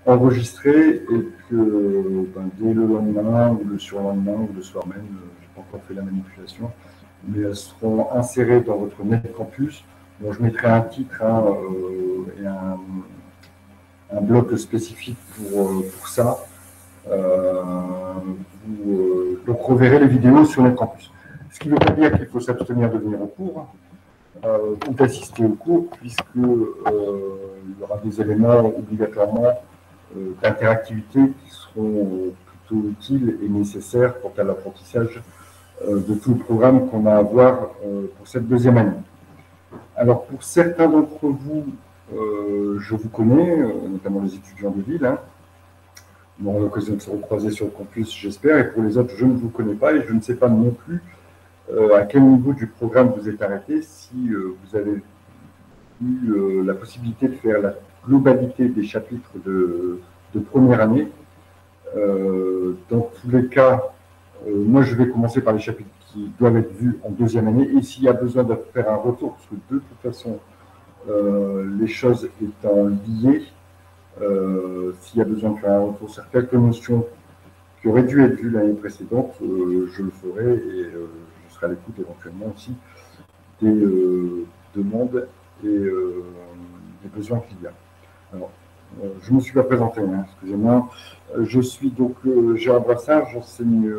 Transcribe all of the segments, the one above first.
enregistrées et que dès le lendemain ou le surlendemain ou le soir même, je n'ai pas encore fait la manipulation, mais elles seront insérées dans votre NetCampus. Bon, je mettrai un titre et un bloc spécifique pour ça. Donc reverrez les vidéos sur NetCampus. Ce qui ne veut pas dire qu'il faut s'abstenir de venir au cours ou d'assister au cours, puisque il y aura des éléments obligatoirement d'interactivité qui seront plutôt utiles et nécessaires quant à l'apprentissage de tout le programme qu'on a à voir pour cette deuxième année. Alors pour certains d'entre vous, je vous connais, notamment les étudiants de ville, hein. On aura l'occasion de se recroiser sur le campus, j'espère, et pour les autres, je ne vous connais pas et je ne sais pas non plus à quel niveau du programme vous êtes arrêté, si vous avez eu la possibilité de faire la globalité des chapitres de première année. Dans tous les cas, moi je vais commencer par les chapitres qui doivent être vus en deuxième année, et s'il y a besoin de faire un retour, parce que de toute façon, les choses étant liées, s'il y a besoin de faire un retour sur quelques notions qui auraient dû être vues l'année précédente, je le ferai et je serai à l'écoute éventuellement aussi des demandes et des besoins qu'il y a. Alors, je ne me suis pas présenté, hein, excusez-moi. Je suis donc Gérard Brassard, j'enseigne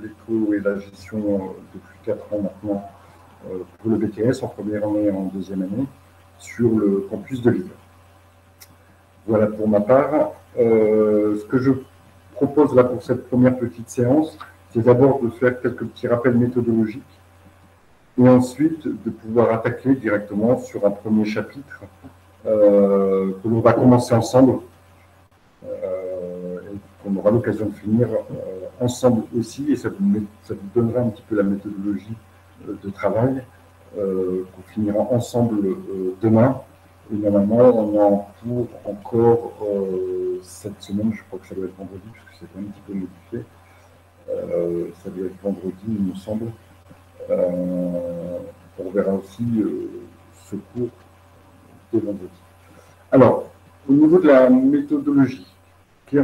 l'éco et la gestion depuis 4 ans maintenant pour le BTS en première année et en deuxième année sur le campus de Lille. Voilà pour ma part. Ce que je propose là pour cette première petite séance, c'est d'abord de faire quelques petits rappels méthodologiques et ensuite de pouvoir attaquer directement sur un premier chapitre que l'on va commencer ensemble et qu'on aura l'occasion de finir ensemble aussi, et ça vous donnera un petit peu la méthodologie de travail qu'on finira ensemble demain. Et normalement, on est en cours encore cette semaine, je crois que ça doit être vendredi, puisque c'est un petit peu modifié. Ça doit être vendredi, il me semble. On verra aussi ce cours dès vendredi. Alors, au niveau de la méthodologie,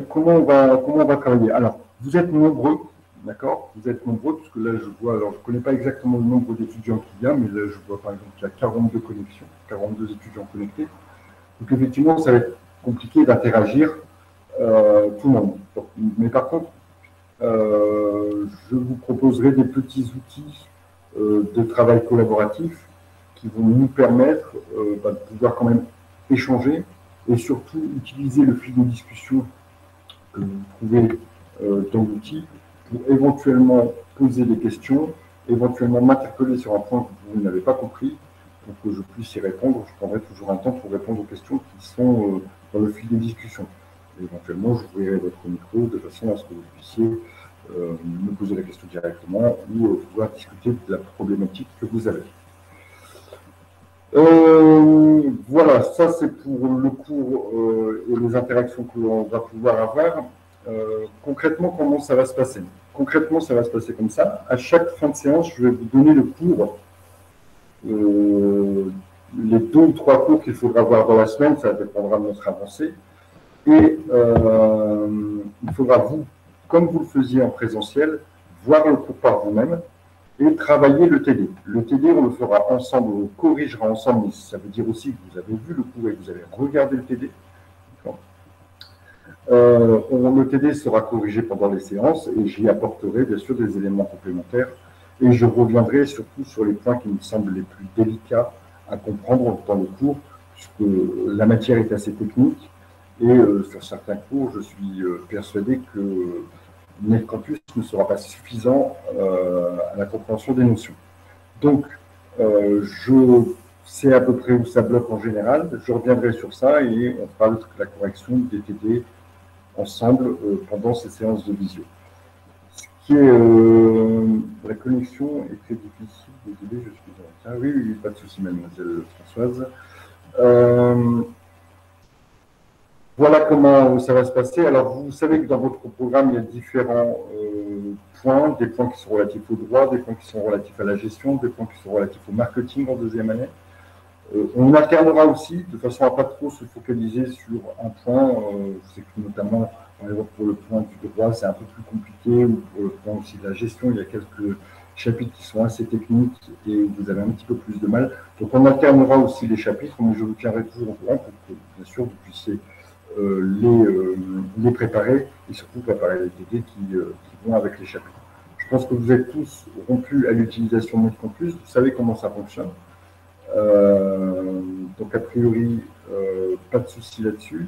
comment on va travailler? Alors, vous êtes nombreux, d'accord? Vous êtes nombreux, puisque là, je vois, alors je ne connais pas exactement le nombre d'étudiants qu'il y a, mais là, je vois par exemple qu'il y a 42 connexions, 42 étudiants connectés. Donc, effectivement, ça va être compliqué d'interagir tout le monde. Mais par contre, je vous proposerai des petits outils de travail collaboratif qui vont nous permettre de pouvoir quand même échanger et surtout utiliser le fil de discussion que vous trouvez dans l'outil pour éventuellement poser des questions, éventuellement m'interpeller sur un point que vous n'avez pas compris pour que je puisse y répondre. Je prendrai toujours un temps pour répondre aux questions qui sont dans le fil de discussion. Et éventuellement, j'ouvrirai votre micro de façon à ce que vous puissiez me poser la question directement ou pouvoir discuter de la problématique que vous avez. Voilà, ça c'est pour le cours et les interactions que l'on va pouvoir avoir. Concrètement, comment ça va se passer? Concrètement, ça va se passer comme ça. À chaque fin de séance, je vais vous donner le cours, les 2 ou 3 cours qu'il faudra voir dans la semaine, ça dépendra de notre avancée. Et il faudra, vous, comme vous le faisiez en présentiel, voir le cours par vous-même et travailler le TD. Le TD, on le fera ensemble, on le corrigera ensemble, mais ça veut dire aussi que vous avez vu le cours et que vous avez regardé le TD. Le TD sera corrigé pendant les séances et j'y apporterai bien sûr des éléments complémentaires et je reviendrai surtout sur les points qui me semblent les plus délicats à comprendre dans le cours, puisque la matière est assez technique et sur certains cours, je suis persuadé que NetCampus ne sera pas suffisant à la compréhension des notions. Donc, je sais à peu près où ça bloque en général, je reviendrai sur ça et on fera la correction des TD ensemble pendant ces séances de visio. Ce qui est, la connexion est très difficile, désolé, je suis en retard. Oui, pas de souci, mademoiselle Françoise. Voilà comment ça va se passer. Alors, vous savez que dans votre programme, il y a différents points, des points qui sont relatifs au droit, des points qui sont relatifs à la gestion, des points qui sont relatifs au marketing en deuxième année. On alternera aussi, de façon à ne pas trop se focaliser sur un point. Je sais que notamment, par exemple, pour le point du droit, c'est un peu plus compliqué, ou pour le point aussi de la gestion, il y a quelques chapitres qui sont assez techniques et où vous avez un petit peu plus de mal. Donc on alternera aussi les chapitres, mais je vous tiendrai toujours au courant pour que, bien sûr, vous puissiez les préparer et surtout préparer les TD qui vont avec les chapitres. Je pense que vous êtes tous rompus à l'utilisation de NetCampus, vous savez comment ça fonctionne. Donc a priori, pas de souci là-dessus.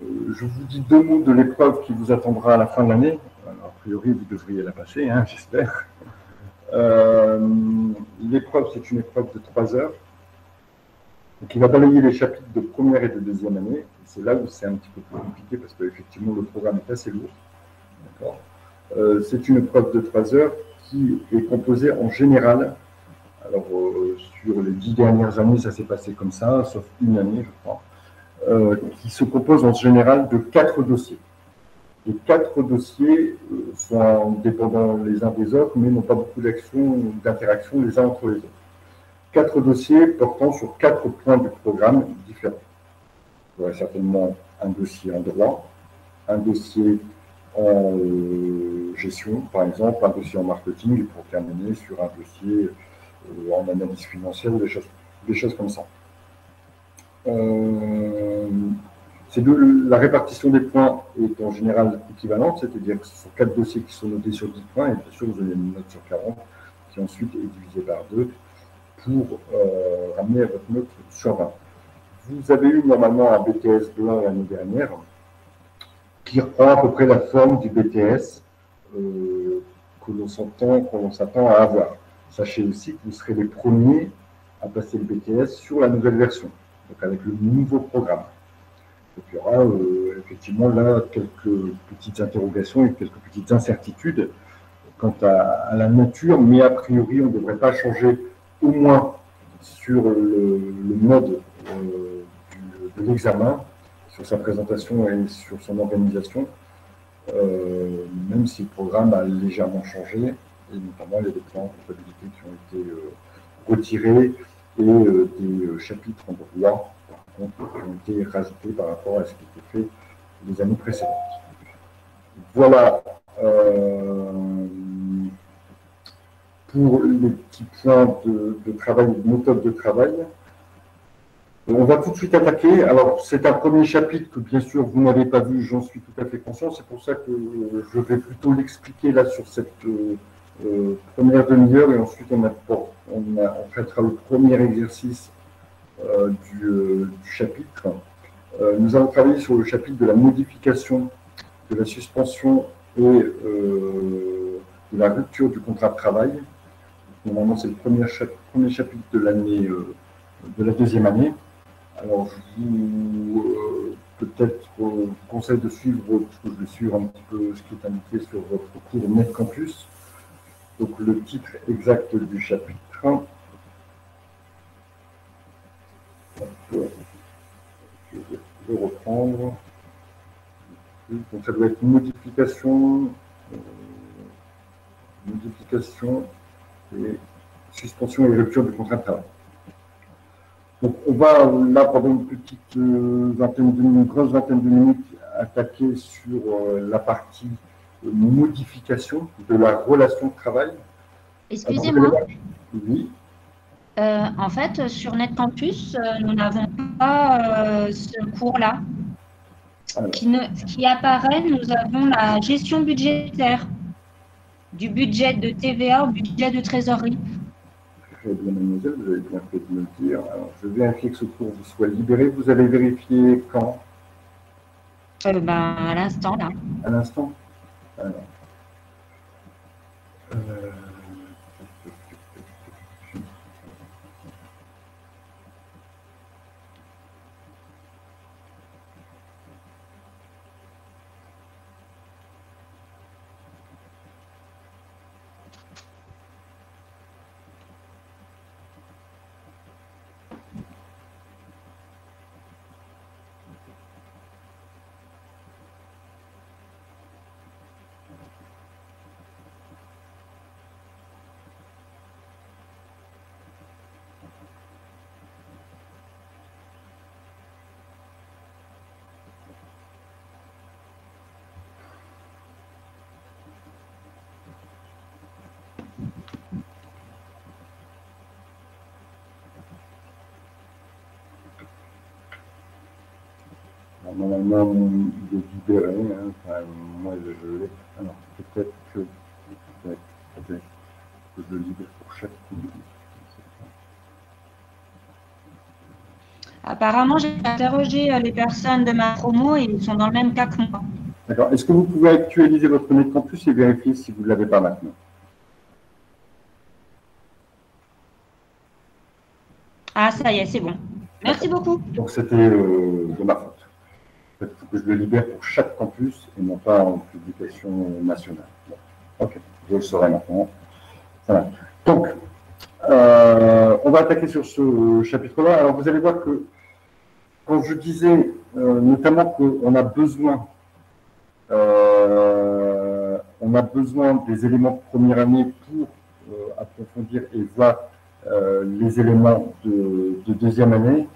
Je vous dis deux mots de l'épreuve qui vous attendra à la fin de l'année. A priori, vous devriez la passer, hein, j'espère. L'épreuve, c'est une épreuve de 3 heures. Donc, il va balayer les chapitres de première et de deuxième année. C'est là où c'est un petit peu plus compliqué parce qu'effectivement, le programme est assez lourd. C'est une épreuve de 3 heures qui est composée en général. Alors, sur les 10 dernières années, ça s'est passé comme ça, sauf une année, je crois, qui se compose en général de 4 dossiers. Les 4 dossiers sont dépendants les uns des autres, mais n'ont pas beaucoup d'interaction les uns entre les autres. 4 dossiers portant sur 4 points du programme différents. Vous aurez certainement un dossier en droit, un dossier en gestion, par exemple, un dossier en marketing, et pour terminer sur un dossier en analyse financière ou des choses comme ça. La répartition des points est en général équivalente, c'est-à-dire que ce sont 4 dossiers qui sont notés sur 10 points, et bien sûr, vous avez une note sur 40, qui ensuite est divisée par 2 pour ramener à votre note sur 20. Vous avez eu normalement un BTS blanc l'année dernière, qui reprend à peu près la forme du BTS que l'on s'attend à avoir. Sachez aussi que vous serez les premiers à passer le BTS sur la nouvelle version, donc avec le nouveau programme. Donc il y aura effectivement là quelques petites interrogations et quelques petites incertitudes quant à la nature, mais a priori on ne devrait pas changer au moins sur le mode de l'examen, sur sa présentation et sur son organisation, même si le programme a légèrement changé, et notamment il y a des plans en comptabilité qui ont été retirés et des chapitres en droit, par contre, qui ont été rajoutés par rapport à ce qui était fait les années précédentes. Voilà pour les petits points de travail, de méthode de travail. On va tout de suite attaquer. Alors, c'est un premier chapitre que, bien sûr, vous n'avez pas vu, j'en suis tout à fait conscient. C'est pour ça que je vais plutôt l'expliquer là sur cette première demi-heure et ensuite on traitera le premier exercice du chapitre. Nous allons travailler sur le chapitre de la modification, de la suspension et de la rupture du contrat de travail. Normalement, c'est le premier chapitre de l'année, de la deuxième année. Alors, je vous peut-être conseille de suivre, parce que je vais suivre un petit peu ce qui est indiqué sur votre cours NetCampus. Donc, le titre exact du chapitre. Je vais le reprendre. Donc, ça doit être modification et suspension et rupture du contrat de travail. Donc, on va là, pendant une petite grosse vingtaine de minutes, attaquer sur la partie modification de la relation de travail. Excusez-moi. Oui. En fait, sur NetCampus, nous n'avons pas ce cours-là. Ce qui apparaît, nous avons la gestion budgétaire, du budget de TVA au budget de trésorerie. Très bien, mademoiselle, vous avez bien fait de me le dire. Alors, je vais vérifier que ce cours vous soit libéré. Vous avez vérifié quand? À l'instant, là. À l'instant. Alors. Normalement, il est libéré. Hein. Enfin, moi, je l'ai. Alors, peut-être que je le libère pour chaque public. Apparemment, j'ai interrogé les personnes de ma promo et ils sont dans le même cas que moi. D'accord. Est-ce que vous pouvez actualiser votre NetCampus et vérifier si vous ne l'avez pas maintenant? Ah, ça y est, c'est bon. Merci beaucoup. Donc, c'était de ma faute. Il faut que je le libère pour chaque campus et non pas en publication nationale. Bon. Ok, je le saurai maintenant. Voilà. Donc, on va attaquer sur ce chapitre-là. Alors, vous allez voir que quand je disais notamment qu'on a besoin des éléments de première année pour approfondir et voir les éléments de deuxième année,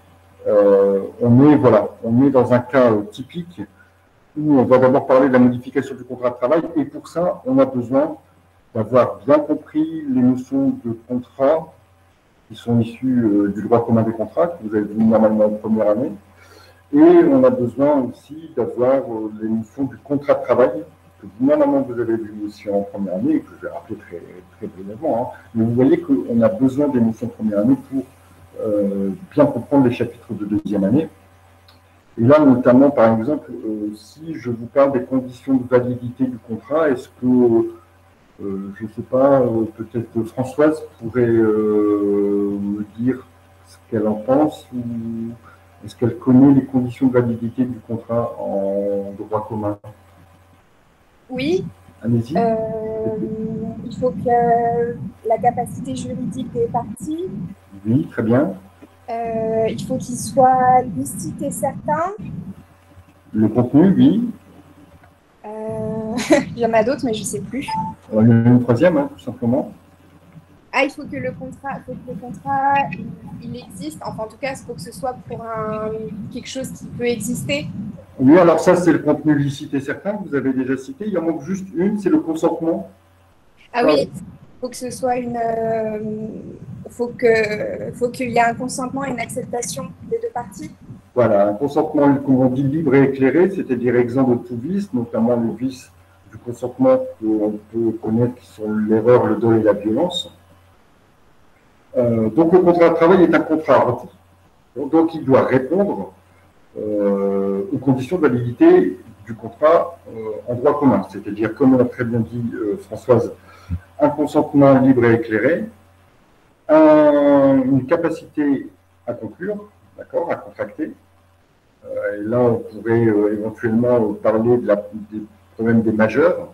on est dans un cas typique où on va d'abord parler de la modification du contrat de travail et pour ça, on a besoin d'avoir bien compris les notions de contrat qui sont issues du droit commun des contrats que vous avez vu normalement en première année. Et on a besoin aussi d'avoir les notions du contrat de travail, que normalement vous avez vu aussi en première année, et que je vais rappeler très, très brièvement. Hein. Mais vous voyez qu'on a besoin des notions de première année pour bien comprendre les chapitres de deuxième année. Et là, notamment, par exemple, si je vous parle des conditions de validité du contrat, est-ce que, je ne sais pas, peut-être Françoise pourrait me dire ce qu'elle en pense ou est-ce qu'elle connaît les conditions de validité du contrat en droit commun? Oui. Allez-y. Il faut que la capacité juridique des parties. Oui, très bien. Il faut qu'il soit licite et certain. Le contenu, oui. Il y en a d'autres, mais je ne sais plus. Il y en a une troisième, hein, tout simplement. Ah, il faut que le contrat, il existe. Enfin, en tout cas, il faut que ce soit pour quelque chose qui peut exister. Oui, alors ça, c'est le contenu licite et certain que vous avez déjà cité. Il en manque juste une, c'est le consentement. Ah oui, il faut que ce soit faut qu'il y ait un consentement et une acceptation des deux parties. Voilà, un consentement, comme on dit, libre et éclairé, c'est-à-dire exempt de tout vice, notamment le vice du consentement qu'on peut connaître qui sont l'erreur, le dol et la violence. Donc le contrat de travail est un contrat à retour. Donc il doit répondre aux conditions de validité du contrat en droit commun, c'est-à-dire, comme l'a très bien dit Françoise, un consentement libre et éclairé, une capacité à conclure, d'accord, à contracter. Et là, on pourrait éventuellement parler des problèmes des majeurs,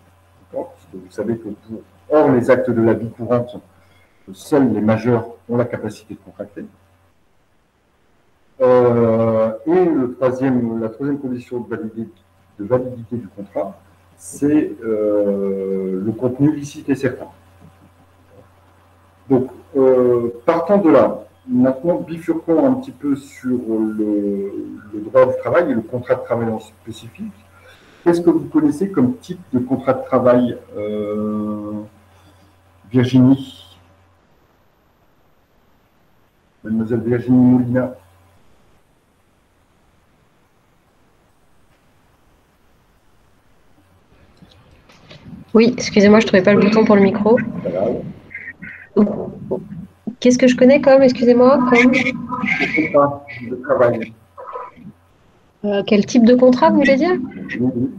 parce que vous savez que hors les actes de la vie courante, seuls les majeurs ont la capacité de contracter. Et la troisième condition de validité du contrat, c'est le contenu licite et certain. Donc, partant de là, maintenant bifurquons un petit peu sur le droit du travail et le contrat de travail en spécifique. Qu'est-ce que vous connaissez comme type de contrat de travail, Virginie? Mademoiselle Virginie Molina. Oui, excusez-moi, je ne trouvais pas le bouton pour le micro. Qu'est-ce que je connais comme, excusez-moi, comme contrat de travail. Quel type de contrat, vous voulez dire? Oui.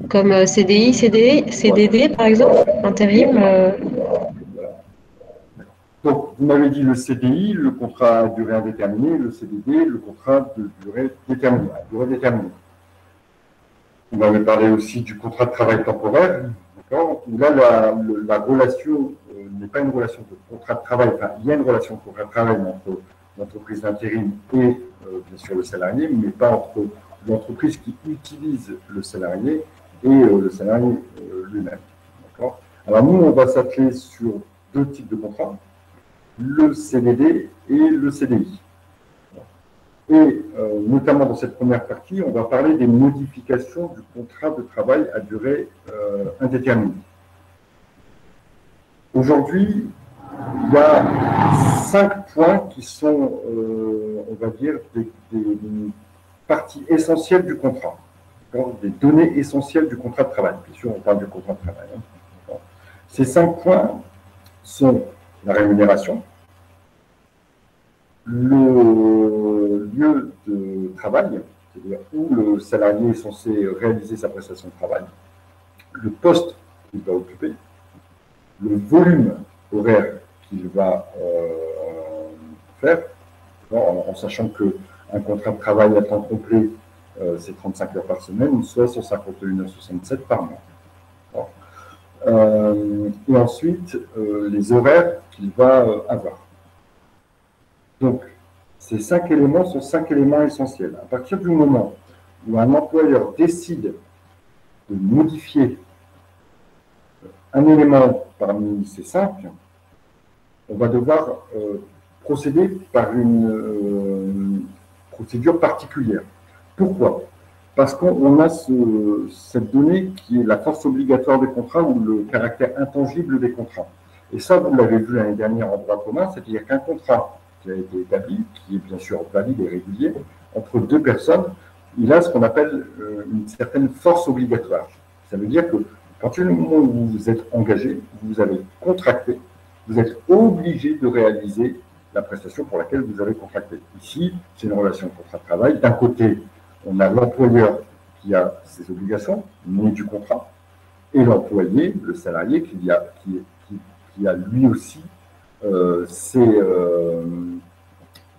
Comme CDI, CDD, par exemple, intérim. Donc, vous m'avez dit le CDI, le contrat à durée indéterminée, le CDD, le contrat de durée déterminée, à durée déterminée. Vous m'avez parlé aussi du contrat de travail temporaire, d'accord, où là, la relation n'est pas une relation de contrat de travail, enfin, il y a une relation de contrat de travail entre l'entreprise d'intérim et, bien sûr, le salarié, mais pas entre l'entreprise qui utilise le salarié et le salarié lui-même, d'accord. Alors, nous, on va s'atteler sur deux types de contrats, le CDD et le CDI. Et notamment dans cette première partie, on va parler des modifications du contrat de travail à durée indéterminée. Aujourd'hui, il y a 5 points qui sont, on va dire, des parties essentielles du contrat, des données essentielles du contrat de travail. Bien sûr, on parle du contrat de travail. Hein. Ces 5 points sont la rémunération, le lieu de travail, c'est-à-dire où le salarié est censé réaliser sa prestation de travail, le poste qu'il va occuper, le volume horaire qu'il va faire, en sachant qu'un contrat de travail à temps complet, c'est 35 heures par semaine, soit 151,67 par mois. Et ensuite, les horaires qu'il va avoir. Donc, ces 5 éléments sont 5 éléments essentiels. À partir du moment où un employeur décide de modifier un élément parmi ces 5, on va devoir procéder par une procédure particulière. Pourquoi? Parce qu'on a cette donnée qui est la force obligatoire des contrats ou le caractère intangible des contrats. Et ça, vous l'avez vu l'année dernière en droit commun, c'est-à-dire qu'un contrat qui a été établi, qui est bien sûr valide et régulier, entre 2 personnes, il a ce qu'on appelle une certaine force obligatoire. Ça veut dire que quand le moment où vous vous êtes engagé, vous avez contracté, vous êtes obligé de réaliser la prestation pour laquelle vous avez contracté. Ici, c'est une relation de contrat de travail. D'un côté, on a l'employeur qui a ses obligations, nées du contrat, et l'employé, le salarié, qui a lui aussi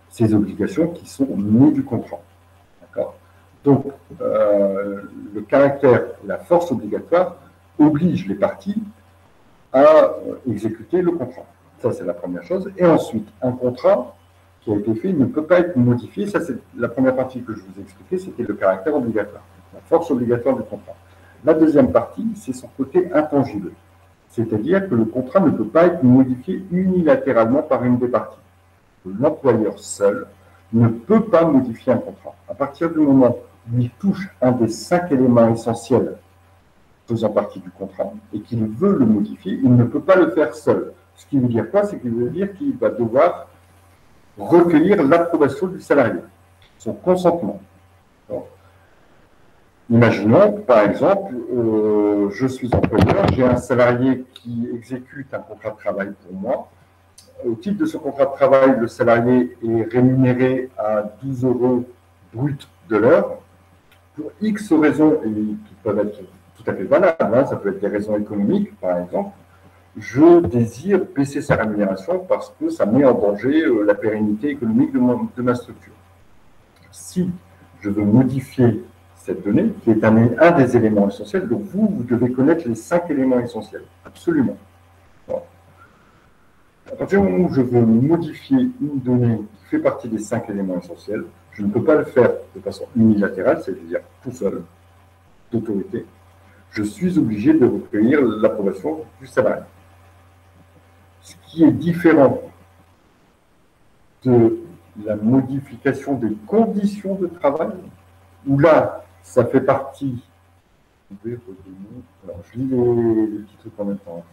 ses obligations qui sont nées du contrat. D'accord? Donc, le caractère, la force obligatoire oblige les parties à exécuter le contrat. Ça, c'est la première chose. Et ensuite, un contrat qui a été fait ne peut pas être modifié. Ça, c'est la première partie que je vous ai expliquée, c'était le caractère obligatoire, la force obligatoire du contrat. La deuxième partie, c'est son côté intangible. C'est-à-dire que le contrat ne peut pas être modifié unilatéralement par une des parties. L'employeur seul ne peut pas modifier un contrat. À partir du moment où il touche un des 5 éléments essentiels faisant partie du contrat et qu'il veut le modifier, il ne peut pas le faire seul. Ce qui veut dire quoi? C'est qu'il veut dire qu'il va devoir recueillir l'approbation du salarié, son consentement. Alors, imaginons, par exemple, je suis employeur, j'ai un salarié qui exécute un contrat de travail pour moi. Au titre de ce contrat de travail, le salarié est rémunéré à 12 € brut de l'heure. Pour X raisons, et qui peuvent être tout à fait valables, hein, ça peut être des raisons économiques, par exemple, je désire baisser sa rémunération parce que ça met en danger la pérennité économique de ma structure. Si je veux modifier cette donnée, qui est un des éléments essentiels, donc vous devez connaître les 5 éléments essentiels, absolument. Bon. À partir du moment où je veux modifier une donnée qui fait partie des 5 éléments essentiels, je ne peux pas le faire de façon unilatérale, c'est-à-dire tout seul, d'autorité. Je suis obligé de recueillir l'approbation du salarié. Ce qui est différent de la modification des conditions de travail, où là, ça fait partie. Vous pouvez redonner. Alors, je lis les petits trucs en même temps.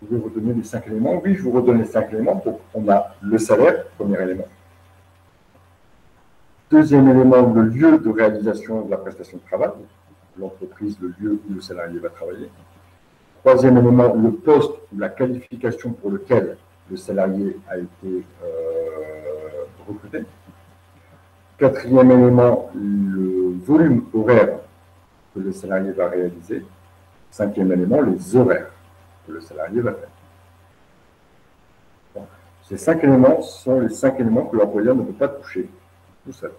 Vous pouvez redonner les 5 éléments. Oui, je vous redonne les 5 éléments. Donc, on a le salaire, premier élément. Deuxième élément, le lieu de réalisation de la prestation de travail, l'entreprise, le lieu où le salarié va travailler. Troisième élément, le poste ou la qualification pour lequel le salarié a été recruté. Quatrième élément, le volume horaire que le salarié va réaliser. Cinquième élément, les horaires que le salarié va faire. Bon. Ces 5 éléments sont les 5 éléments que l'employeur ne peut pas toucher tout seul.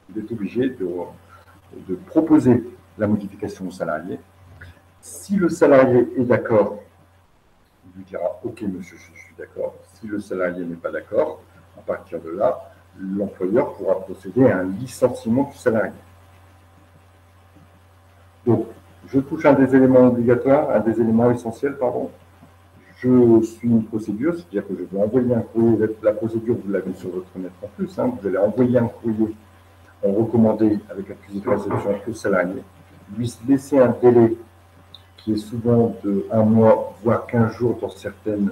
Il est obligé de proposer la modification au salarié. Si le salarié est d'accord, il lui dira « Ok, monsieur, je suis d'accord ». Si le salarié n'est pas d'accord, à partir de là, l'employeur pourra procéder à un licenciement du salarié. Donc, je touche un des éléments obligatoires, un des éléments essentiels, pardon. Je suis une procédure, c'est-à-dire que je vais envoyer un courrier. La procédure, vous l'avez sur votre net en plus, hein, vous allez envoyer un courrier recommandé avec accusé de réception au salarié, lui laisser un délai qui est souvent de 1 mois, voire 15 jours dans certaines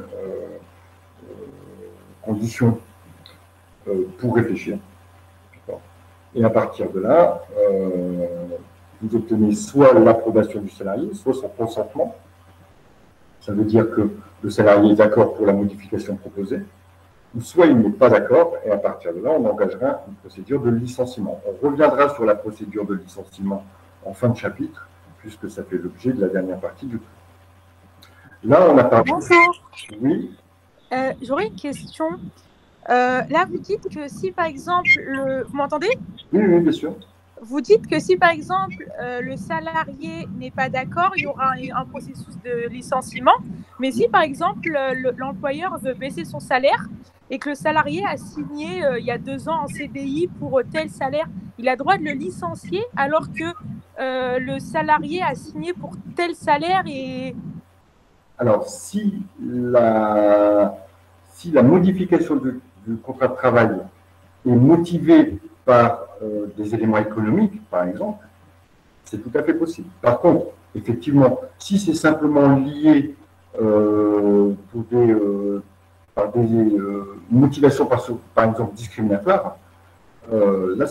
conditions pour réfléchir. Et à partir de là, vous obtenez soit l'approbation du salarié, soit son consentement. Ça veut dire que le salarié est d'accord pour la modification proposée, ou soit il n'est pas d'accord, et à partir de là, on engagera une procédure de licenciement. On reviendra sur la procédure de licenciement en fin de chapitre, puisque ça fait l'objet de la dernière partie du cours. Là, on a parlé... Bonjour. Oui. J'aurais une question. Là, vous dites que si, par exemple, vous m'entendez? Oui, oui, bien sûr. Vous dites que si, par exemple, le salarié n'est pas d'accord, il y aura un processus de licenciement. Mais si, par exemple, l'employeur veut baisser son salaire et que le salarié a signé il y a 2 ans en CDI pour tel salaire, il a droit de le licencier alors que le salarié a signé pour tel salaire et... Alors, si la modification du contrat de travail est motivée par des éléments économiques, par exemple, c'est tout à fait possible. Par contre, effectivement, si c'est simplement lié par des motivations, par exemple, discriminatoires, là,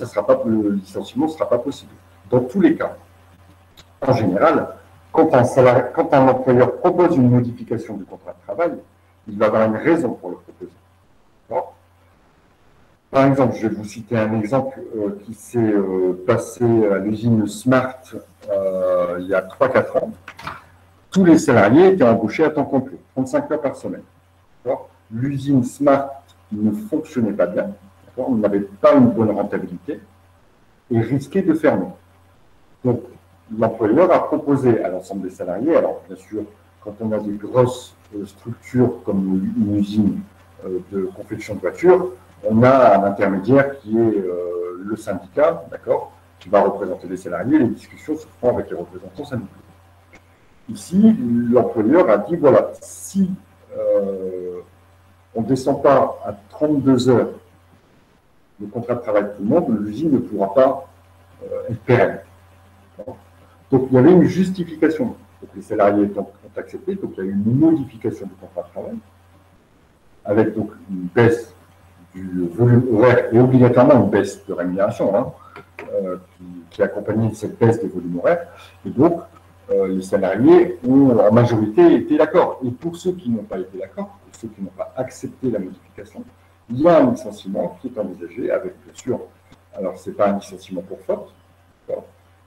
le licenciement ne sera pas possible. Dans tous les cas, en général, quand un employeur propose une modification du contrat de travail, il va avoir une raison pour le proposer. Par exemple, je vais vous citer un exemple qui s'est passé à l'usine Smart il y a 3-4 ans. Tous les salariés étaient embauchés à temps complet, 35 heures par semaine. L'usine Smart ne fonctionnait pas bien, on n'avait pas une bonne rentabilité et risquait de fermer. Donc, l'employeur a proposé à l'ensemble des salariés, alors bien sûr, quand on a des grosses structures comme une usine de confection de voitures, on a un intermédiaire qui est le syndicat, d'accord, qui va représenter les salariés. Les discussions se feront avec les représentants syndicaux. Ici, l'employeur a dit, voilà, si on ne descend pas à 32 heures le contrat de travail de tout le monde, l'usine ne pourra pas être pérenne. Donc, il y avait une justification. Donc, les salariés ont accepté, donc il y a eu une modification du contrat de travail, avec donc une baisse du volume horaire et obligatoirement une baisse de rémunération qui accompagnait cette baisse des volumes horaires. Et donc, les salariés ont en majorité été d'accord. Et pour ceux qui n'ont pas été d'accord, pour ceux qui n'ont pas accepté la modification, il y a un licenciement qui est envisagé avec, bien sûr, alors ce n'est pas un licenciement pour faute,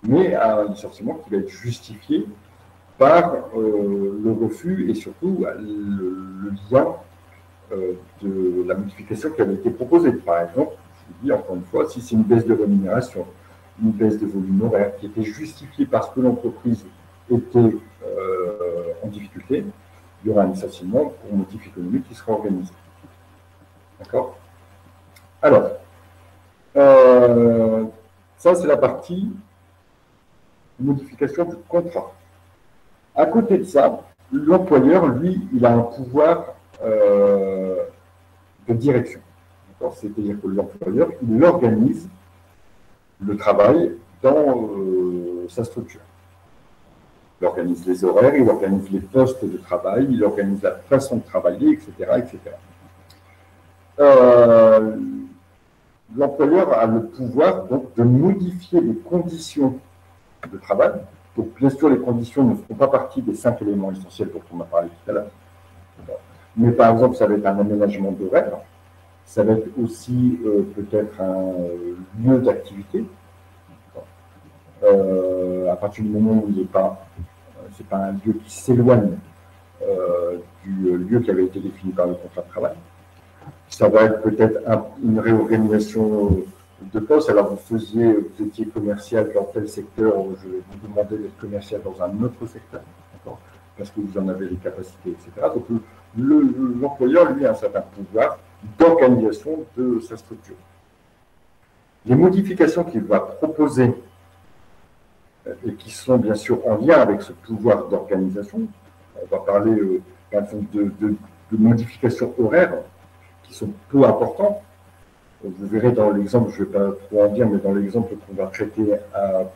mais un licenciement qui va être justifié par le refus et surtout le lien de la modification qui avait été proposée. Par exemple, je vous dis encore une fois, si c'est une baisse de rémunération, une baisse de volume horaire qui était justifiée parce que l'entreprise était en difficulté, il y aura un licenciement pour motif économique qui sera organisé. D'accord? Alors, ça c'est la partie modification du contrat. À côté de ça, l'employeur, lui, il a un pouvoir de direction. C'est-à-dire que l'employeur, il organise le travail dans sa structure. Il organise les horaires, il organise les postes de travail, il organise la façon de travailler, etc. etc. L'employeur a le pouvoir donc, de modifier les conditions de travail. Donc, bien sûr, les conditions ne font pas partie des 5 éléments essentiels dont on a parlé tout à l'heure. Mais par exemple, ça va être un aménagement d'horaire, ça va être aussi peut-être un lieu d'activité. À partir du moment où il n'est pas, c'est pas un lieu qui s'éloigne du lieu qui avait été défini par le contrat de travail. Ça va être peut-être une réorganisation de poste. Alors vous étiez commercial dans tel secteur, je vais vous demander d'être commercial dans un autre secteur, parce que vous en avez les capacités, etc. Donc l'employeur, lui, a un certain pouvoir d'organisation de sa structure. Les modifications qu'il va proposer et qui sont bien sûr en lien avec ce pouvoir d'organisation, on va parler par exemple de modifications horaires qui sont peu importantes. Vous verrez dans l'exemple, je ne vais pas trop en dire, mais dans l'exemple qu'on va traiter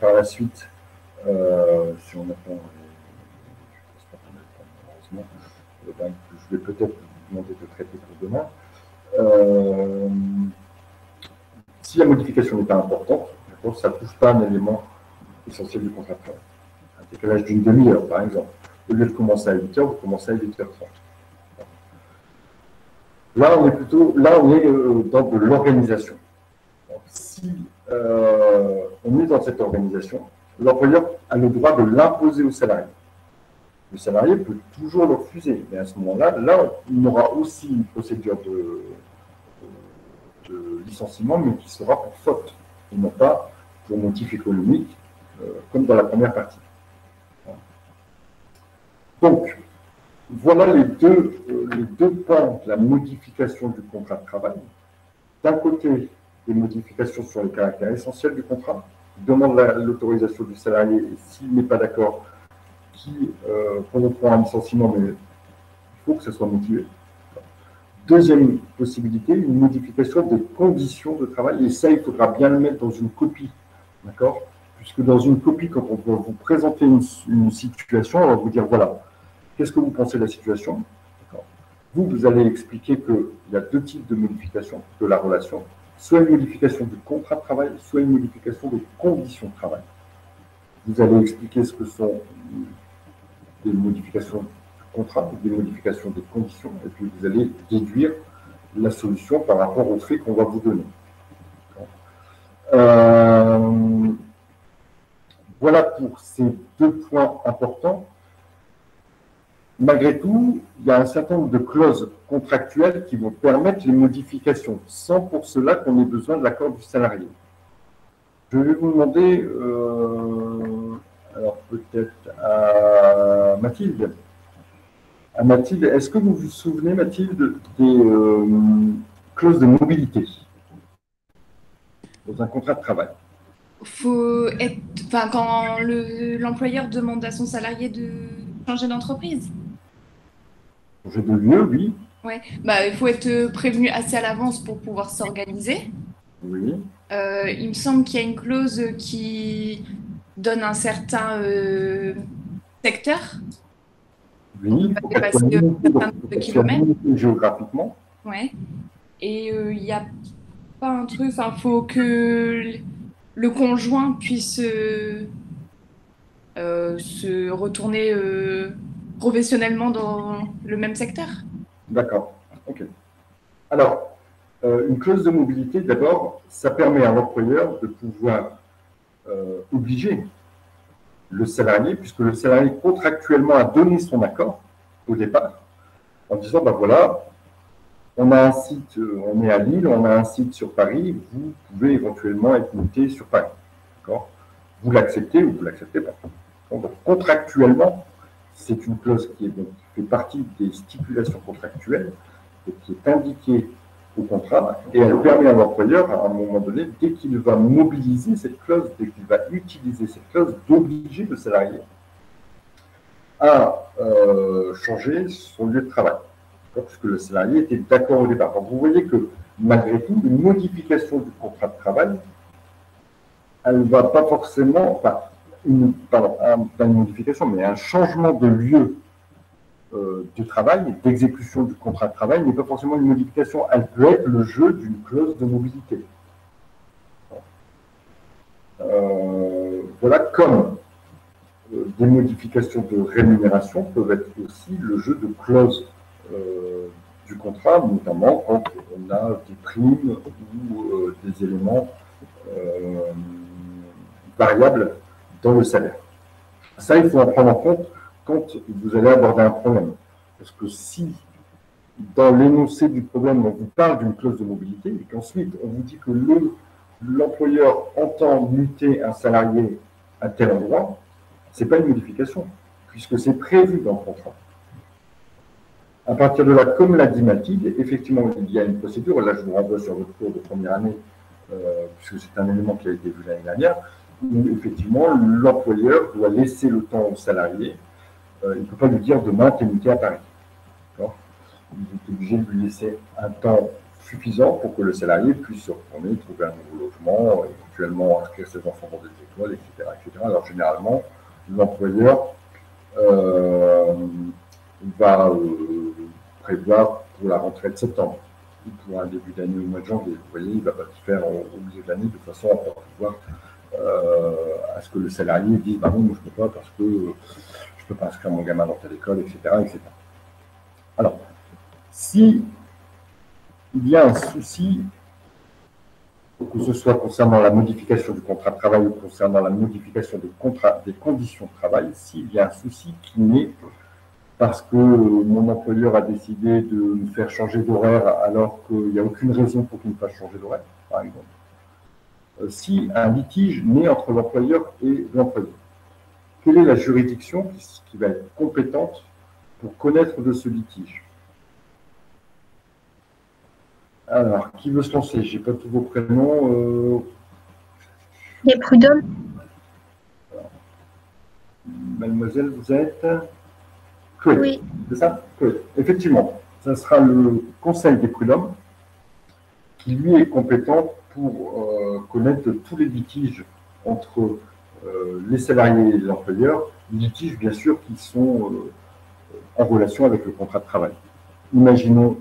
par la suite, si on attend licenciement, que je vais peut-être vous demander de traiter pour demain. Si la modification n'est pas importante, ça ne touche pas un élément essentiel du contrat de travail. Un décalage d'une demi-heure, par exemple. Au lieu de commencer à 8h, vous commencez à 8h30. Là, on est dans de l'organisation. Si on est dans cette organisation, l'employeur a le droit de l'imposer au salarié. Le salarié peut toujours le refuser, mais à ce moment-là, il aura aussi une procédure de licenciement, mais qui sera pour faute, et non pas pour motif économique, comme dans la première partie. Donc, voilà les deux points de la modification du contrat de travail. D'un côté, des modifications sur les caractères essentiels du contrat, demande l'autorisation du salarié, et s'il n'est pas d'accord, qui provoquera un licenciement, mais il faut que ce soit motivé. Deuxième possibilité, une modification des conditions de travail, et ça, il faudra bien le mettre dans une copie, d'accord? Puisque dans une copie, quand on va vous présenter une situation, on va vous dire, voilà, qu'est-ce que vous pensez de la situation? Vous allez expliquer qu'il y a deux types de modifications de la relation, soit une modification du contrat de travail, soit une modification des conditions de travail. Vous allez expliquer ce que sont des modifications du contrat, des modifications des conditions, et puis vous allez déduire la solution par rapport aux faits qu'on va vous donner. Voilà pour ces deux points importants. Malgré tout, il y a un certain nombre de clauses contractuelles qui vont permettre les modifications, sans pour cela qu'on ait besoin de l'accord du salarié. Je vais vous demander, alors peut-être à Mathilde. Est-ce que vous vous souvenez, Mathilde, des clauses de mobilité dans un contrat de travail? Quand l'employeur demande à son salarié de changer d'entreprise. Changer de lieu, oui. Ouais. Il faut être prévenu assez à l'avance pour pouvoir s'organiser. Oui. Il me semble qu'il y a une clause qui donne un certain secteur. Oui, on va dépasser un certain nombre de kilomètres. Géographiquement. Ouais. Et il n'y a pas un truc, il faut que le conjoint puisse se retourner professionnellement dans le même secteur. D'accord, ok. Alors, une clause de mobilité, d'abord, ça permet à l'employeur de pouvoir obliger le salarié, puisque le salarié contractuellement a donné son accord au départ, en disant, voilà, on a un site, on est à Lille, on a un site sur Paris, vous pouvez éventuellement être muté sur Paris. D'accord? Vous l'acceptez ou vous ne l'acceptez pas. Donc, contractuellement, c'est une clause qui fait partie des stipulations contractuelles et qui est indiquée au contrat, et elle permet à l'employeur, à un moment donné, dès qu'il va mobiliser cette clause, dès qu'il va utiliser cette clause, d'obliger le salarié à changer son lieu de travail, puisque le salarié était d'accord au départ. Donc vous voyez que, malgré tout, une modification du contrat de travail, elle ne va pas forcément, pas une modification, mais un changement de lieu du travail, d'exécution du contrat de travail n'est pas forcément une modification. Elle peut être le jeu d'une clause de mobilité. Voilà, comme des modifications de rémunération peuvent être aussi le jeu de clauses du contrat, notamment quand on a des primes ou des éléments variables dans le salaire. Ça, il faut en prendre en compte quand vous allez aborder un problème. Parce que si, dans l'énoncé du problème, on vous parle d'une clause de mobilité et qu'ensuite, on vous dit que l'employeur entend muter un salarié à tel endroit, ce n'est pas une modification, puisque c'est prévu dans le contrat. À partir de là, comme l'a dit Mathilde, effectivement, il y a une procédure. Là, je vous renvoie sur votre cours de première année, puisque c'est un élément qui a été vu l'année dernière, où effectivement, l'employeur doit laisser le temps au salarié. Il ne peut pas lui dire demain, tu es muté à Paris. Il est obligé de lui laisser un temps suffisant pour que le salarié puisse se retourner, trouver un nouveau logement, éventuellement inscrire ses enfants dans des écoles, etc. etc. Alors généralement, l'employeur va prévoir pour la rentrée de septembre ou pour un début d'année au mois de janvier. Vous voyez, il ne va pas tout faire au milieu de l'année de façon à pouvoir à ce que le salarié dise bah non, moi, je ne peux pas parce que je ne peux pas inscrire mon gamin dans telle école, etc., etc. Alors, si il y a un souci, que ce soit concernant la modification du contrat de travail ou concernant la modification des conditions de travail, s'il y a un souci qui naît parce que mon employeur a décidé de me faire changer d'horaire alors qu'il n'y a aucune raison pour qu'il me fasse changer d'horaire, par exemple. Si un litige naît entre l'employeur et l'employé, quelle est la juridiction qui va être compétente pour connaître de ce litige? Alors, qui veut se lancer? Je n'ai pas tous vos prénoms. Les prud'hommes. Mademoiselle, vous êtes Chloé, Oui. c'est ça? Chloé. Effectivement, ça sera le Conseil des prud'hommes qui, lui, est compétent pour connaître tous les litiges entre les salariés et l'employeur, les litiges, bien sûr, qui sont en relation avec le contrat de travail. Imaginons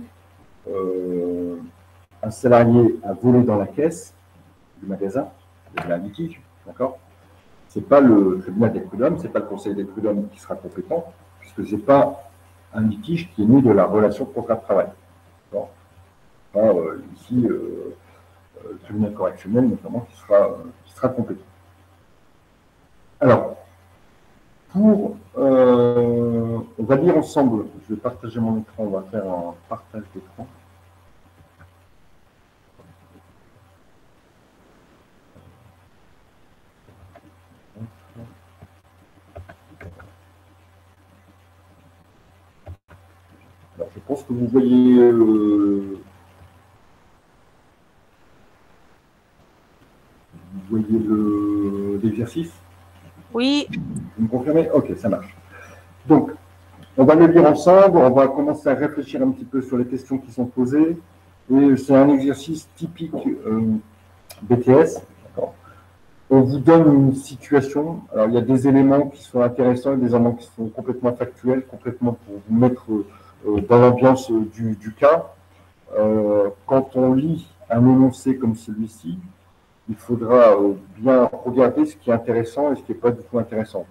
un salarié a volé dans la caisse du magasin, il y a un litige, d'accord? Ce n'est pas le tribunal des prud'hommes, ce n'est pas le conseil des prud'hommes qui sera compétent, puisque ce n'est pas un litige qui est né de la relation de contrat de travail. Ici, le tribunal correctionnel, notamment, qui sera compétent. Alors, on va lire ensemble, je vais partager mon écran, on va faire un partage d'écran. Alors, je pense que vous voyez l'exercice. Oui. Vous me confirmez? Ok, ça marche. Donc, on va le lire ensemble, on va commencer à réfléchir un petit peu sur les questions qui sont posées. Et c'est un exercice typique BTS. On vous donne une situation. Alors, il y a des éléments qui sont intéressants et des éléments qui sont complètement factuels, complètement pour vous mettre dans l'ambiance du cas. Quand on lit un énoncé comme celui-ci, il faudra bien regarder ce qui est intéressant et ce qui n'est pas du tout intéressant.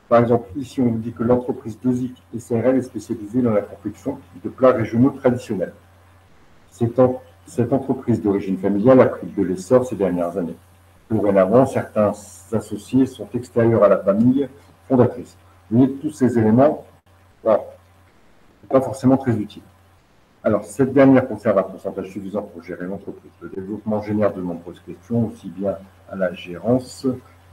Par exemple, ici, on vous dit que l'entreprise Dozic SARL est spécialisée dans la confection de plats régionaux traditionnels. Cette entreprise d'origine familiale a pris de l'essor ces dernières années. Dorénavant, certains associés sont extérieurs à la famille fondatrice. Vous voyez, tous ces éléments, voilà, pas forcément très utiles. Alors, cette dernière conserve un pourcentage suffisant pour gérer l'entreprise. Le développement génère de nombreuses questions, aussi bien à la gérance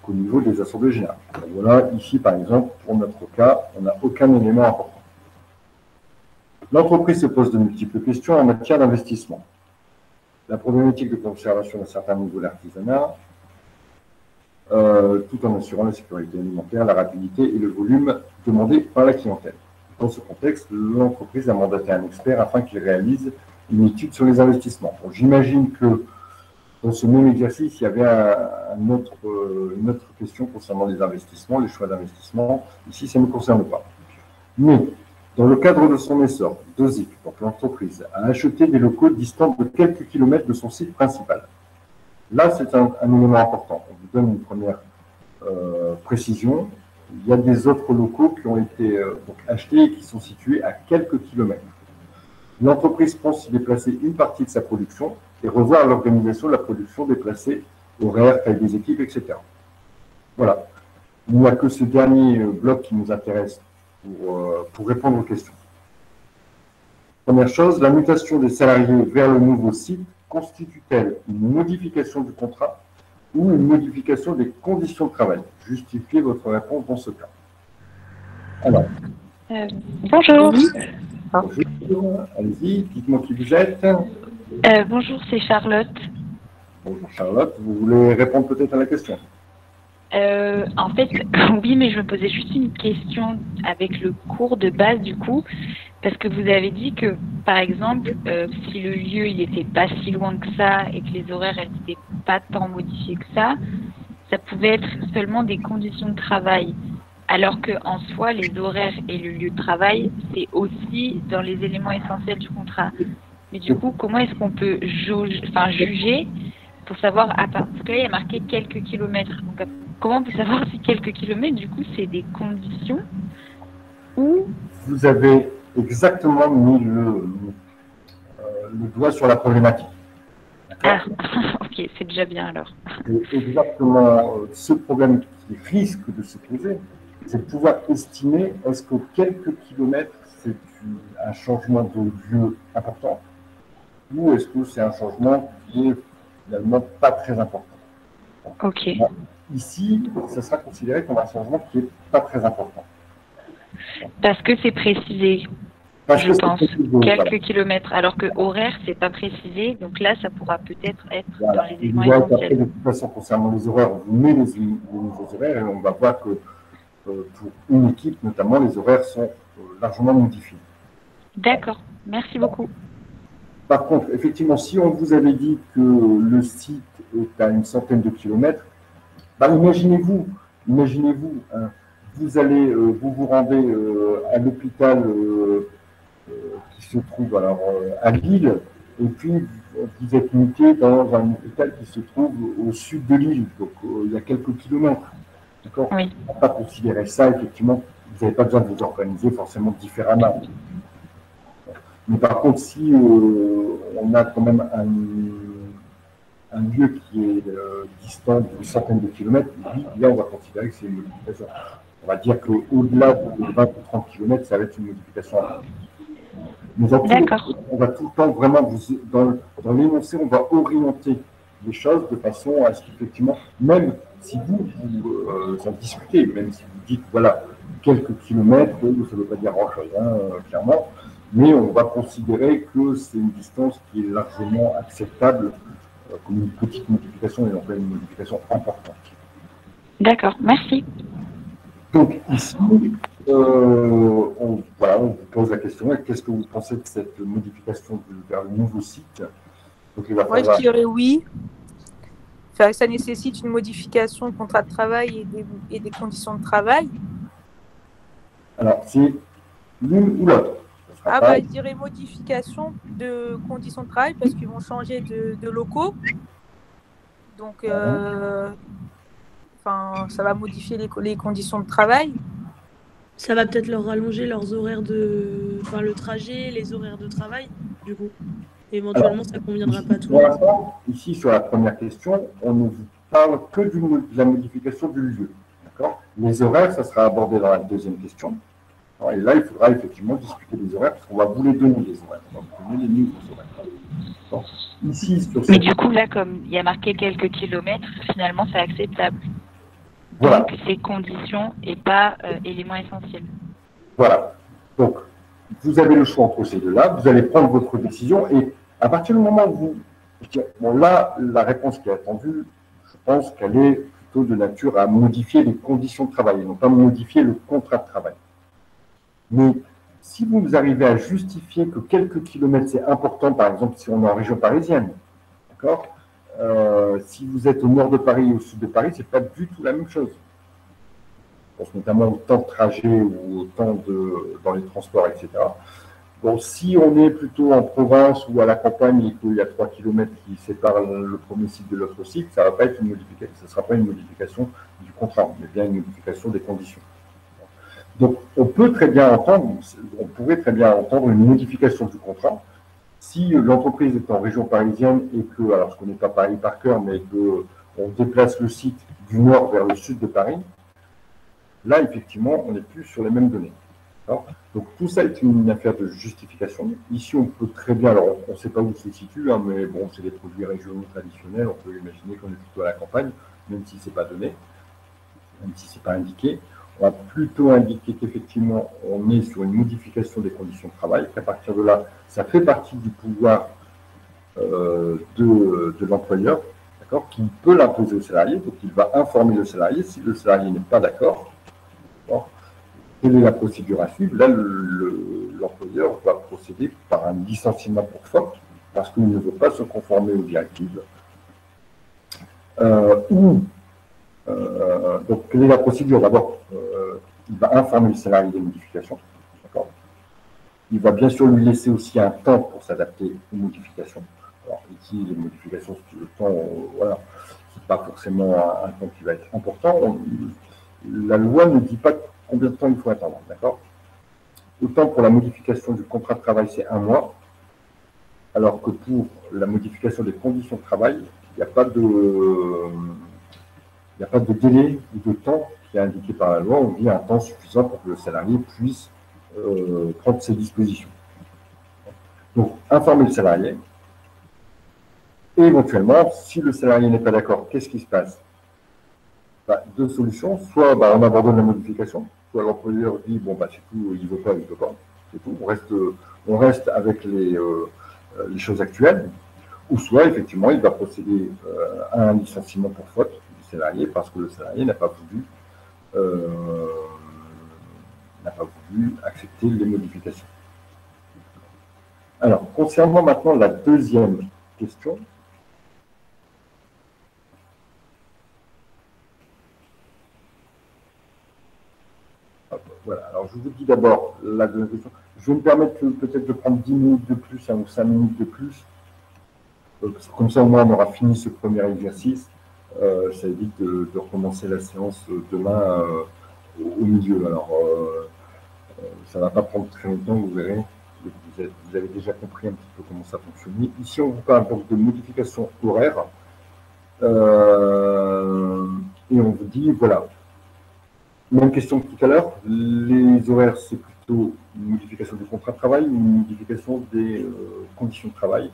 qu'au niveau des assemblées générales. Donc voilà, ici, par exemple, pour notre cas, on n'a aucun élément important. L'entreprise se pose de multiples questions en matière d'investissement. La problématique de conservation d'un certain niveau de l'artisanat, tout en assurant la sécurité alimentaire, la rapidité et le volume demandé par la clientèle. Dans ce contexte, l'entreprise a mandaté un expert afin qu'il réalise une étude sur les investissements. J'imagine que dans ce même exercice, il y avait une autre question concernant les investissements, les choix d'investissement. Ici, ça ne me concerne pas. Mais, dans le cadre de son essor, Dozic, donc l'entreprise, a acheté des locaux distants de quelques kilomètres de son site principal. Là, c'est un élément important. On vous donne une première précision. Il y a des autres locaux qui ont été achetés et qui sont situés à quelques kilomètres. L'entreprise pense y déplacer une partie de sa production et revoir l'organisation de la production déplacée, horaires, taille des équipes, etc. Voilà. Il n'y a que ce dernier bloc qui nous intéresse pour répondre aux questions. Première chose, la mutation des salariés vers le nouveau site constitue-t-elle une modification du contrat ou une modification des conditions de travail? Justifiez votre réponse dans ce cas. Alors. Bonjour. Bonjour. Allez-y, dites-moi qui vous êtes. Bonjour, c'est Charlotte. Bonjour Charlotte. Vous voulez répondre peut-être à la question? En fait, oui, mais je me posais juste une question avec le cours de base du coup, parce que vous avez dit que, par exemple, si le lieu il n'était pas si loin que ça et que les horaires n'étaient pas tant modifiés que ça pouvait être seulement des conditions de travail. Alors qu'en soi, les horaires et le lieu de travail, c'est aussi dans les éléments essentiels du contrat. Mais du coup, comment est-ce qu'on peut juger pour savoir, parce que là, il y a marqué quelques kilomètres. Donc, comment on peut savoir si quelques kilomètres, du coup, c'est des conditions ou... Vous avez exactement mis le doigt sur la problématique. Ah, ok, c'est déjà bien alors. C'est exactement ce problème qui risque de se poser, c'est de pouvoir estimer est-ce que quelques kilomètres, c'est un changement de lieu important ou est-ce que c'est un changement qui est finalement pas très important. Ok. Ici, ça sera considéré comme un changement qui n'est pas très important. Parce que c'est précisé, je pense, quelques kilomètres, alors que horaire, c'est pas précisé. Donc là, ça pourra peut-être être dans les éléments essentiels. De toute façon, concernant les horaires, on vous met les nouveaux horaires et on va voir que pour une équipe, notamment, les horaires sont largement modifiés. D'accord, merci beaucoup. Par contre, effectivement, si on vous avait dit que le site est à une centaine de kilomètres, imaginez-vous, hein, vous vous rendez à l'hôpital qui se trouve à Lille, et puis vous êtes muté dans un hôpital qui se trouve au sud de Lille, donc il y a quelques kilomètres. D'accord ? Oui. On ne va pas considérer ça, effectivement, vous n'avez pas besoin de vous organiser forcément différemment. Mais par contre, si on a quand même un lieu qui est distant d'une centaine de kilomètres, là, on va considérer que c'est une modification. On va dire qu'au-delà de 20 ou 30 kilomètres, ça va être une modification. D'accord. On va tout le temps vraiment, dans l'énoncé, on va orienter les choses de façon à ce qu'effectivement, même si vous en discutez, même si vous dites, voilà, quelques kilomètres, ça ne veut pas dire grand-chose, clairement, mais on va considérer que c'est une distance qui est largement acceptable comme une petite modification et non pas une modification importante. D'accord, merci. Donc ici, on vous pose la question, qu'est-ce que vous pensez de cette modification vers le nouveau site? Donc, moi, je dirais oui. Enfin, ça nécessite une modification du contrat de travail et des conditions de travail. Alors, c'est l'une ou l'autre. Je dirais modification de conditions de travail parce qu'ils vont changer de locaux. Donc, ça va modifier les conditions de travail. Ça va peut-être leur rallonger leurs horaires le trajet, les horaires de travail, du coup. Éventuellement, ça ne conviendra pas à tout le monde. Ici, sur la première question, on ne vous parle que de la modification du lieu. D'accord ? Les horaires, ça sera abordé dans la deuxième question. Et là, il faudra effectivement discuter des horaires, parce qu'on va vous les donner, les horaires. On va vous donner les nouveaux horaires. Bon. Ici, mais du coup, là, comme il y a marqué quelques kilomètres, finalement, c'est acceptable. Voilà. Donc, c'est conditions et pas éléments essentiels. Voilà. Donc, vous avez le choix entre ces deux-là. Vous allez prendre votre décision. Et à partir du moment où là, la réponse qui est attendue, je pense qu'elle est plutôt de nature à modifier les conditions de travail et non pas modifier le contrat de travail. Mais si vous arrivez à justifier que quelques kilomètres, c'est important, par exemple, si on est en région parisienne, d'accord ? Si vous êtes au nord de Paris ou au sud de Paris, ce n'est pas du tout la même chose. Je pense notamment au temps de trajet ou au temps dans les transports, etc. Bon, si on est plutôt en province ou à la campagne et qu'il y a 3 km qui séparent le premier site de l'autre site, ça ne va pas être une modification, ça sera pas une modification du contrat, mais bien une modification des conditions. Donc, on pourrait très bien entendre une modification du contrat si l'entreprise est en région parisienne et que, alors je ne connais pas Paris par cœur, mais qu'on déplace le site du nord vers le sud de Paris, là, effectivement, on n'est plus sur les mêmes données. Donc, tout ça est une affaire de justification. Ici, on peut très bien, alors on ne sait pas où se situe, mais bon, c'est des produits régionaux traditionnels, on peut imaginer qu'on est plutôt à la campagne, même si ce n'est pas donné, même si ce n'est pas indiqué. On va plutôt indiquer qu'effectivement, on est sur une modification des conditions de travail, qu'à partir de là, ça fait partie du pouvoir de l'employeur, d'accord, qui peut l'imposer au salarié, donc il va informer le salarié. Si le salarié n'est pas d'accord, quelle est la procédure à suivre? Là, l'employeur va procéder par un licenciement pour faute, parce qu'il ne veut pas se conformer aux directives, donc, quelle est la procédure? D'abord, il va informer le salarié des modifications. Il va bien sûr lui laisser aussi un temps pour s'adapter aux modifications. Alors, ici, les modifications, le temps, voilà, ce n'est pas forcément un temps qui va être important. La loi ne dit pas combien de temps il faut attendre, d'accord? Autant pour la modification du contrat de travail, c'est 1 mois, alors que pour la modification des conditions de travail, il n'y a pas de délai ou de temps qui est indiqué par la loi. On dit un temps suffisant pour que le salarié puisse prendre ses dispositions. Donc, informer le salarié. Et éventuellement, si le salarié n'est pas d'accord, qu'est-ce qui se passe? Deux solutions. Soit on abandonne la modification, soit l'employeur dit bon, c'est tout, il ne veut pas, c'est tout. On reste avec les choses actuelles. Ou soit, effectivement, il va procéder à un licenciement pour faute du salarié parce que le salarié n'a pas voulu accepter les modifications. Alors, concernant maintenant la deuxième question, voilà, alors je vous dis d'abord la deuxième question. Je vais me permettre peut-être de prendre 10 minutes de plus ou 5 minutes de plus. Comme ça, au moins, on aura fini ce premier exercice. Ça évite de recommencer la séance demain au milieu. Alors, ça ne va pas prendre très longtemps, vous verrez. Vous avez déjà compris un petit peu comment ça fonctionne. Ici, on vous parle donc de modification horaire. Et on vous dit, voilà, même question que tout à l'heure, les horaires, c'est plutôt une modification du contrat de travail, une modification des conditions de travail,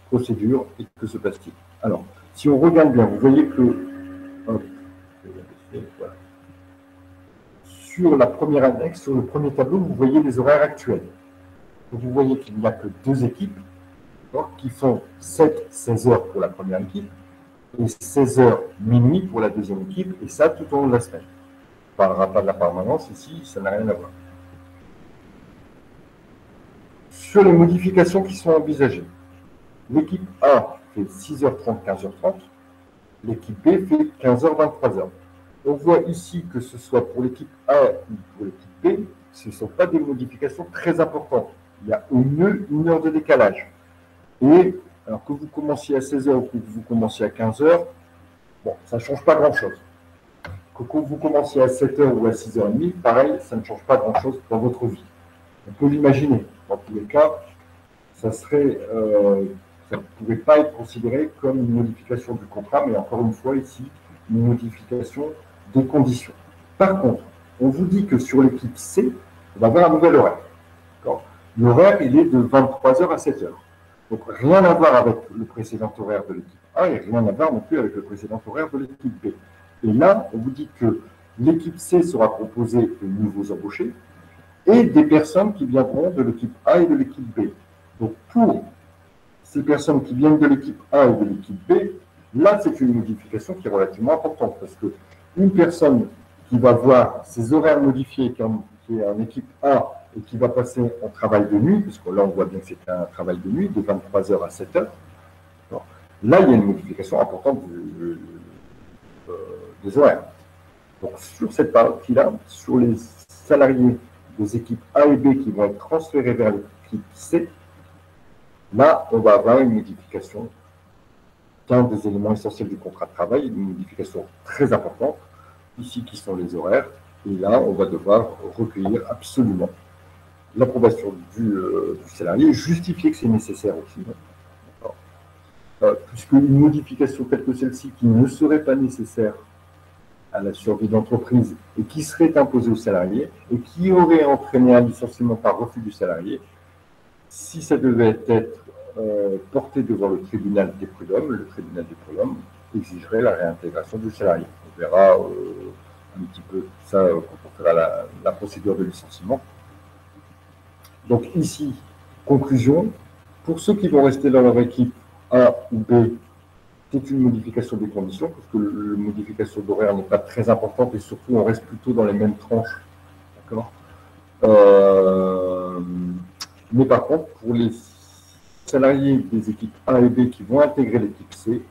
procédure, et que se passe-t-il? Alors, si on regarde bien, vous voyez que voilà. Sur la première annexe, sur le premier tableau, vous voyez les horaires actuels. Donc, vous voyez qu'il n'y a que 2 équipes qui font 7-16 heures pour la première équipe et 16 heures minuit pour la deuxième équipe, et ça tout au long de la semaine. On ne parlera pas de la permanence ici, ça n'a rien à voir. Sur les modifications qui sont envisagées, l'équipe A fait 6h30, 15h30, l'équipe B fait 15h, 23h. On voit ici que ce soit pour l'équipe A ou pour l'équipe B, ce ne sont pas des modifications très importantes. Il y a au mieux 1 heure de décalage. Et alors que vous commenciez à 16h ou que vous commenciez à 15h, bon, ça ne change pas grand-chose. Que vous commenciez à 7h ou à 6h30, pareil, ça ne change pas grand-chose dans votre vie. On peut l'imaginer. Dans tous les cas, ça ne pourrait pas être considéré comme une modification du contrat, mais encore une fois ici, une modification des conditions. Par contre, on vous dit que sur l'équipe C, on va avoir un nouvel horaire. L'horaire, il est de 23h à 7h. Donc, rien à voir avec le précédent horaire de l'équipe A et rien à voir non plus avec le précédent horaire de l'équipe B. Et là, on vous dit que l'équipe C sera composée de nouveaux embauchés et des personnes qui viendront de l'équipe A et de l'équipe B. Donc, pour ces personnes qui viennent de l'équipe A et de l'équipe B, là, c'est une modification qui est relativement importante parce que une personne qui va voir ses horaires modifiés, qui est en équipe A et qui va passer en travail de nuit, puisque là, on voit bien que c'est un travail de nuit, de 23h à 7h. Alors, là, il y a une modification importante des horaires. Donc, sur cette partie-là, sur les salariés des équipes A et B qui vont être transférés vers l'équipe C, là, on va avoir une modification d'un des éléments essentiels du contrat de travail, une modification très importante, ici qui sont les horaires, et là, on va devoir recueillir absolument l'approbation du salarié, justifier que c'est nécessaire aussi. Puisque une modification telle que celle-ci, qui ne serait pas nécessaire à la survie d'entreprise et qui serait imposée au salarié et qui aurait entraîné un licenciement par refus du salarié, si ça devait être porté devant le tribunal des prud'hommes, le tribunal des prud'hommes exigerait la réintégration du salarié. On verra un petit peu ça quand on fera la procédure de licenciement. Donc ici, conclusion, pour ceux qui vont rester dans leur équipe A ou B, c'est une modification des conditions, parce que la modification d'horaire n'est pas très importante et surtout on reste plutôt dans les mêmes tranches. D'accord. Mais par contre, pour les salariés des équipes A et B qui vont intégrer l'équipe C,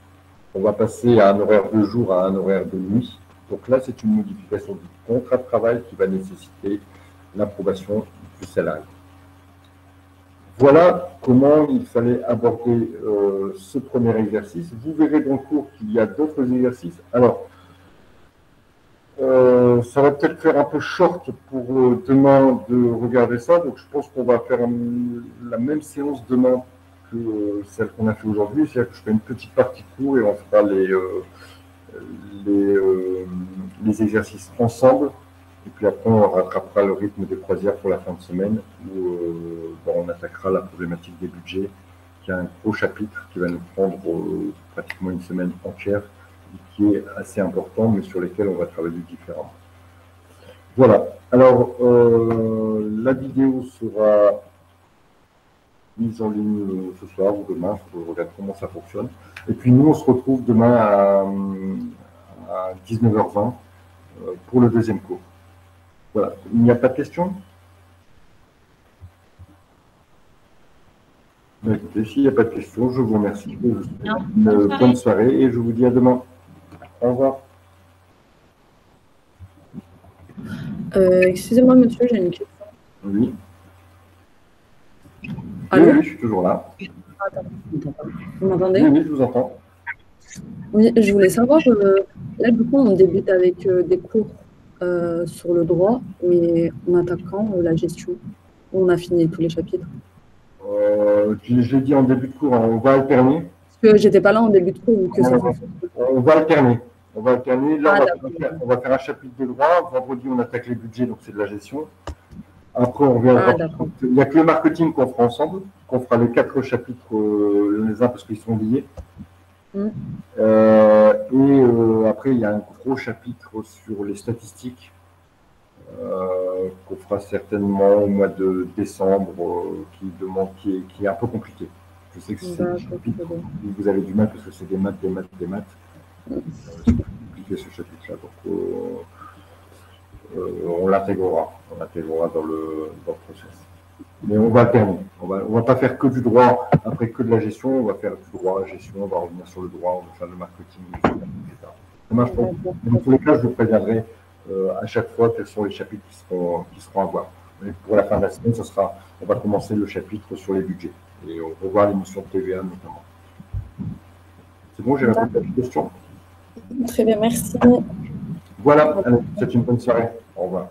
on va passer à un horaire de jour à un horaire de nuit. Donc là, c'est une modification du contrat de travail qui va nécessiter l'approbation du salarié. Voilà comment il fallait aborder ce premier exercice. Vous verrez dans le cours qu'il y a d'autres exercices. Alors, ça va peut-être faire un peu short pour demain de regarder ça. Donc, je pense qu'on va faire la même séance demain que celle qu'on a fait aujourd'hui. C'est-à-dire que je ferai une petite partie cours et on fera les exercices ensemble. Et puis après, on rattrapera le rythme des croisières pour la fin de semaine où on attaquera la problématique des budgets, qui est un gros chapitre qui va nous prendre pratiquement une semaine entière et qui est assez important, mais sur lesquels on va travailler différemment. Voilà. Alors, la vidéo sera mise en ligne ce soir ou demain. Il faut que je regarde comment ça fonctionne. Et puis, nous, on se retrouve demain à 19h20 pour le deuxième cours. Voilà. Il n'y a pas de questions? Écoutez, s'il n'y a pas de questions, je vous remercie. Je vous souhaite une bonne soirée et je vous dis à demain. Au revoir. Excusez-moi, monsieur, j'ai une question. Oui. Allô? Oui, je suis toujours là. Vous m'entendez? Oui, je vous entends. Oui, je voulais savoir, là, du coup, on débute avec des cours sur le droit, mais en attaquant la gestion. On a fini tous les chapitres. Je l'ai dit en début de cours, on va alterner. Parce que j'étais pas là en début de cours. Que ça on va alterner. On va alterner. Là, on va faire un chapitre de droit. Vendredi, on attaque les budgets, donc c'est de la gestion. Après, on reviendra. Il n'y a que le marketing qu'on fera ensemble, qu'on fera les 4 chapitres les uns parce qu'ils sont liés. Après, il y a un gros chapitre sur les statistiques qu'on fera certainement au mois de décembre, qui est un peu compliqué. Je sais que c'est un chapitre où vous avez du mal parce que c'est des maths. C'est compliqué ce chapitre-là. Donc, on l'intégrera dans le process. Mais on va alterner. On va pas faire que du droit, après que de la gestion. On va faire du droit, la gestion, on va revenir sur le droit, on va faire le marketing, etc. Ça marche pas. Dans tous les cas, je vous préviendrai à chaque fois quels sont les chapitres qui seront à voir. Mais pour la fin de la semaine, on va commencer le chapitre sur les budgets. Et on va voir l'émission de TVA notamment. C'est bon, j'ai répondu à la question? Très bien, merci. Voilà, c'est une bonne soirée. Au revoir.